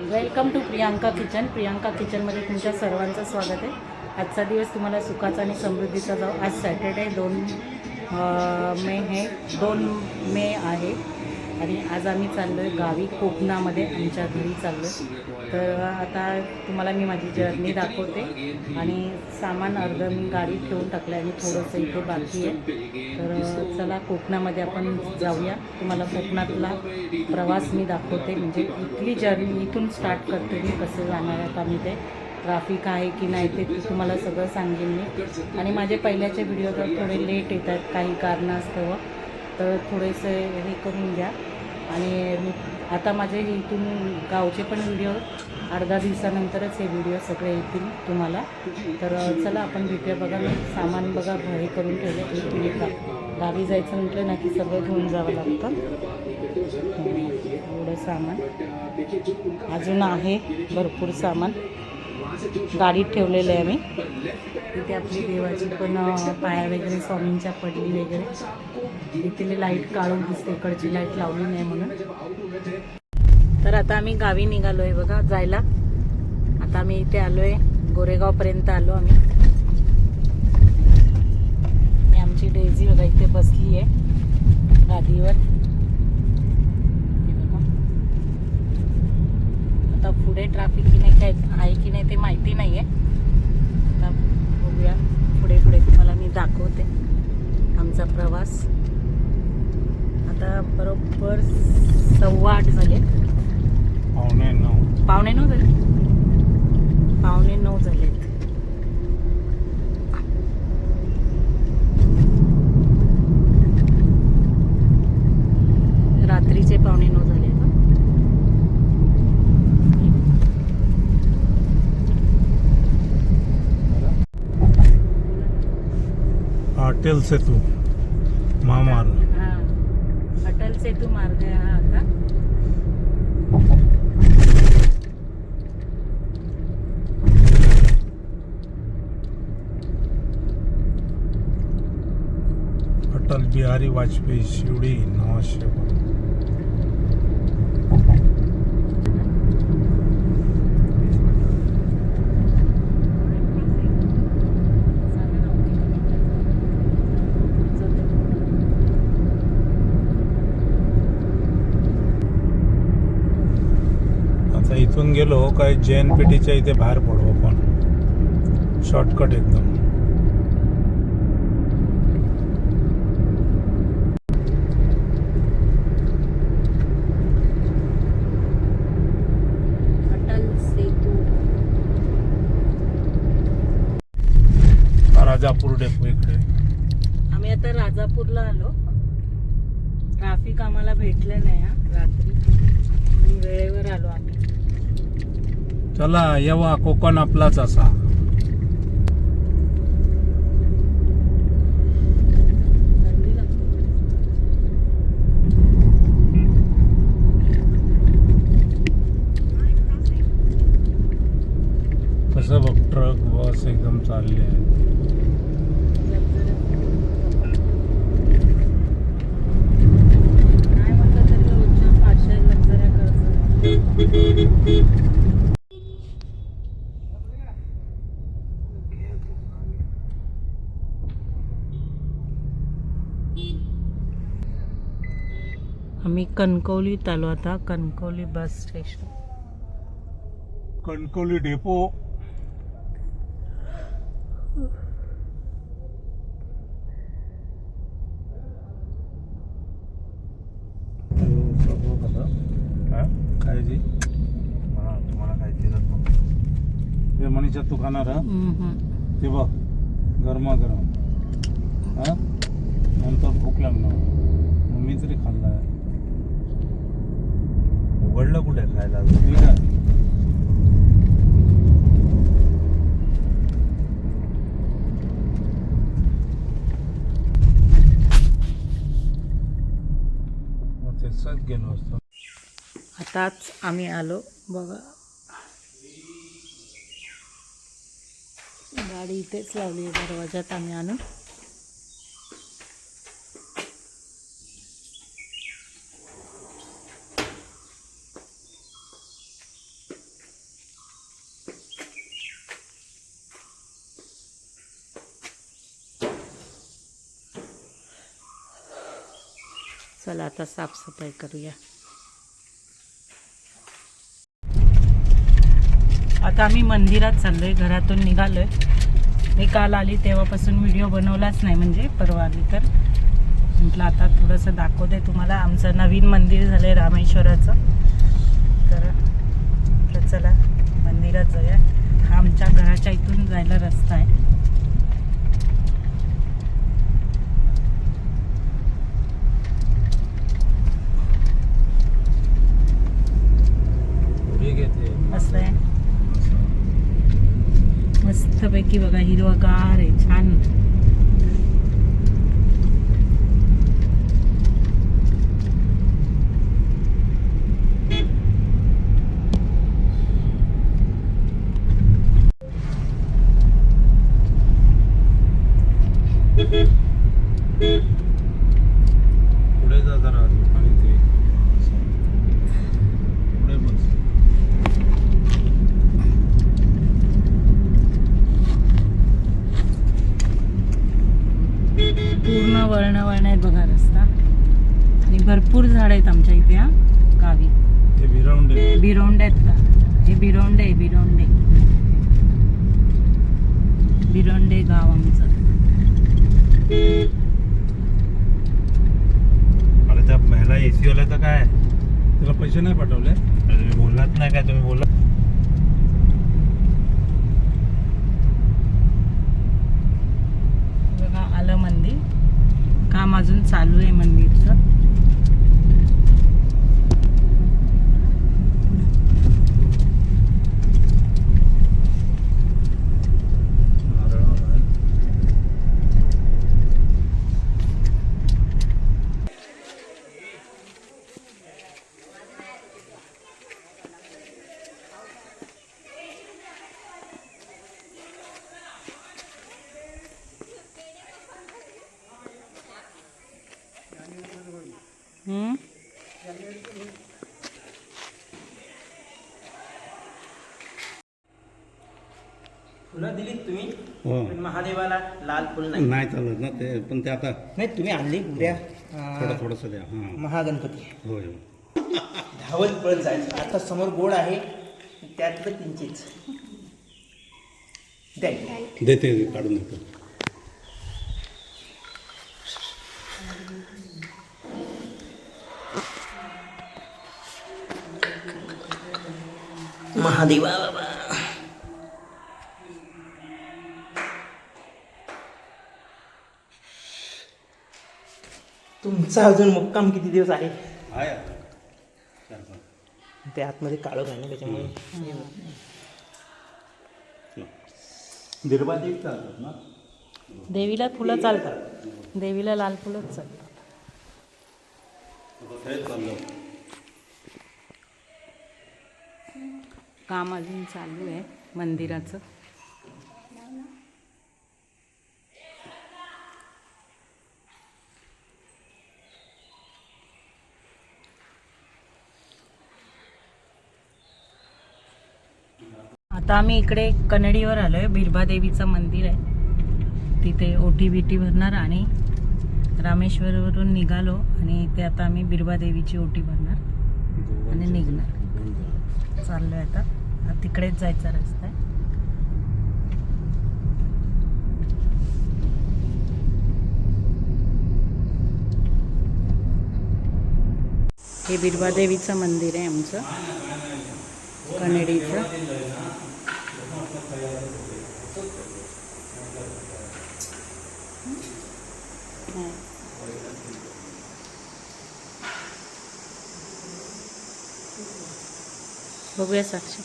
Welcome to Priyanka kitchen. Priyanka किचनमध्ये तुमच्या सर्वांचं स्वागत आहे. आजचा दिवस तुम्हाला सुखाचा आणि समृद्धीचा जाऊ. आज सॅटर्डे 2 मे आहे आणि आज आम्ही चाललो आहे गावी कोकणामध्ये आमच्या घरी चाललो आहे. तर आता तुम्हाला मी माझी जर्नी दाखवते आणि सामान अर्धं मी गाडीत ठेवून टाकलं आणि थोडंसं इथे बाकी आहे. तर चला कोकणामध्ये आपण जाऊया. तुम्हाला कोकणातला प्रवास मी दाखवते, म्हणजे इथली जर्नी इथून स्टार्ट करते मी, कसं जाणार आहेत आम्ही, ते ट्रॅफिक आहे की नाही ते तुम्हाला सगळं सांगेन मी. आणि माझे पहिल्याचे व्हिडिओ तर थोडे लेट येतात काही कारणास्तव, तर थोडेसे हे करून घ्या. आणि मी आता माझे इथून गावचे पण व्हिडिओ 8-10 दिवसानंतरच हे व्हिडिओ सगळे येतील तुम्हाला. तर चला आपण भेटूया. बघा मी सामान बघा हे करून ठेवलं. 1 मिनिट गावी जायचं म्हटलं ना की सगळं घेऊन जावं लागतं. एवढं सामान अजून आहे, भरपूर सामान गाडीत ठेवलेलं आहे. आम्ही इथे आपली देवाची पण पाया वगैरे स्वामींच्या पडली वगैरे. इथे लाईट काढून दिसते, इकडची लाईट लावली नाही म्हणून. तर आता आम्ही गावी निघालो आहे बघा जायला. आता आम्ही इथे आलो आहे, गोरेगावपर्यंत आलो आम्ही. आमची डेझी बघा इथे बसली आहे गादीवर. आता पुढे ट्रॅफिक की नाही काय आहे की नाही ते माहिती नाही आहे. आता बघूया पुढे तुम्हाला मी दाखवते आमचा प्रवास. आता बरोबर 8:15 झाले. पावणे नऊ झाले. रात्रीचे 9:15 झाले. अटल सेतू महामार्ग. हाँ, अटल सेतू मार्ग आहे हा. आता अटल बिहारी वाजपेयी शिवडी नवाशेवा. आता इथून गेलो काय JNPTच्या इथे बाहेर पडू आपण, शॉर्टकट एकदम. राजापूर डेपो इकडे. आम्ही आता राजापूरला आलो. ट्रॅफिक आम्हाला भेटलं नाही हा रात्री, वेळेवर आलो आम्ही. चला येवा, कोकण आपलाच असा. कसं बघ, ट्रक बस एकदम चालले आहेत. आम्ही कणकवलीत आलो. आता Kankavli bus station, Kankavli depot. काय जी तुम्हाला काय दिलं ते मनीषा तू खाणार? ते बघ गरमागरम. हा नंतर भूक लागणार. मग मी तरी खाल्ला. उघडलं कुठे खायला? ठीक आहे. तेच गेलो असतो. आताच आम्ही आलो बघा. गाडी इथेच लावली आहे दरवाजात आम्ही आणून. चला आता साफसफाई करूया. आता आम्ही मंदिरात चाललोय, घरातून निघालोय. मी काल आली तेव्हापासून व्हिडिओ बनवलाच नाही, म्हणजे परवा आली तर म्हटलं आता थोडंसं दाखवते तुम्हाला. आमचं नवीन मंदिर झालं आहे रामेश्वराचं. तर चला मंदिरात जाऊया. हा आमच्या घराच्या इथून जायला रस्ता आहे. असं आहे, मस्तपैकी बघा, हिरवगार आहे, छान. पुढे जा जरा आणि ते पुढे बस. पूर्ण वळण आहेत बघा रस्ता. आणि भरपूर झाड आहेत आमच्या इथे. हा गावी हे बिरावंडे बिरोंडे आहेत का? हे बिरोंडे बिरोंडे गाव आमचं. अरे त्या महिला एसी वाल्याचं काय, त्याला पैसे नाही पाठवले? अरे बोललात नाही काय तुम्ही? बोला. बघा आलं मंदिर. काम अजून चालू आहे मंदिरचं. फुलं दिलीत तुम्ही, हो. पण महादेवाला लाल फुल नाही. नाही चालत ना ते, पण ते आता नाही तुम्ही आणली उद्या थोडंसं द्या. हां, महागणपती होय हो. धावत पळत जायचं. आता समोर गोड आहे, त्यातलं किंचित द्या. देते, काढून देतो. महादेवा बाबा. तुमचा अजून मुक्काम किती दिवस आहे? आहे आता 4-5. ते आतमध्ये काळोख आहे ना, त्याच्यामुळे निर्बाधित चालतात ना. देवीला फुलं चालतात, देवीला लाल फुलंच चालतात. चाललं. काम अजून चालू आहे मंदिराचं. आता आम्ही इकडे कनेडीवर आलोय. बिरबादेवीचं मंदिर आहे, तिथे ओटी बिटी भरणार आणि रामेश्वरवरून निघालो आणि इथे आता आम्ही बिरबादेवीची ओटी भरणार आणि निघणार. चाललोय आता, तिकडेच जायचा रस्ता आहे. हे बिरबादेवीचं मंदिर आहे आमचं कनेडीचं. बघूया साक्षी.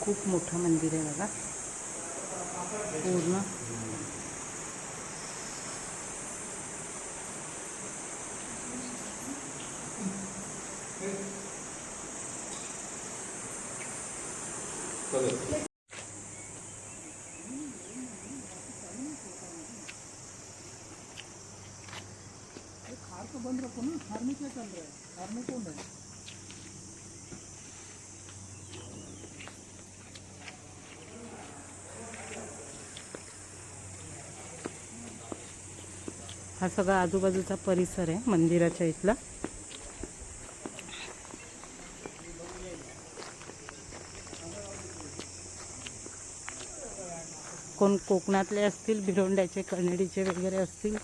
खूप मोठं मंदिर आहे बघा पूर्ण. हा सगळा आजूबाजूचा परिसर आहे मंदिराच्या इथला. कोण कोकणातले असतील, भिरोंड्याचे, कन्नडीचे वगैरे असतील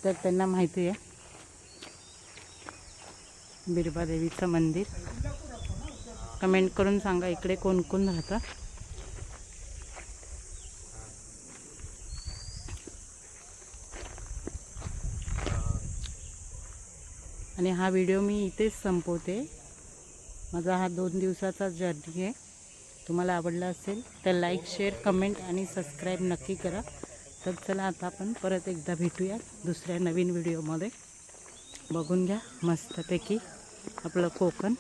तर त्यांना माहिती आहे बिरबा देवीचं मंदिर. कमेंट करून सांगा इकडे कोण कोण राहतं. आणि हा व्हिडिओ मी इथेच संपवते. माझा हा 2 दिवसाचा जर्नी आहे. तुम्हाला आवडला असेल तर लाईक, शेअर, कमेंट आणि सबस्क्राईब नक्की करा. तर चला आता आपण परत एकदा भेटूया दुसऱ्या नवीन व्हिडिओमध्ये. बघून घ्या मस्तपैकी आपलं कोकण.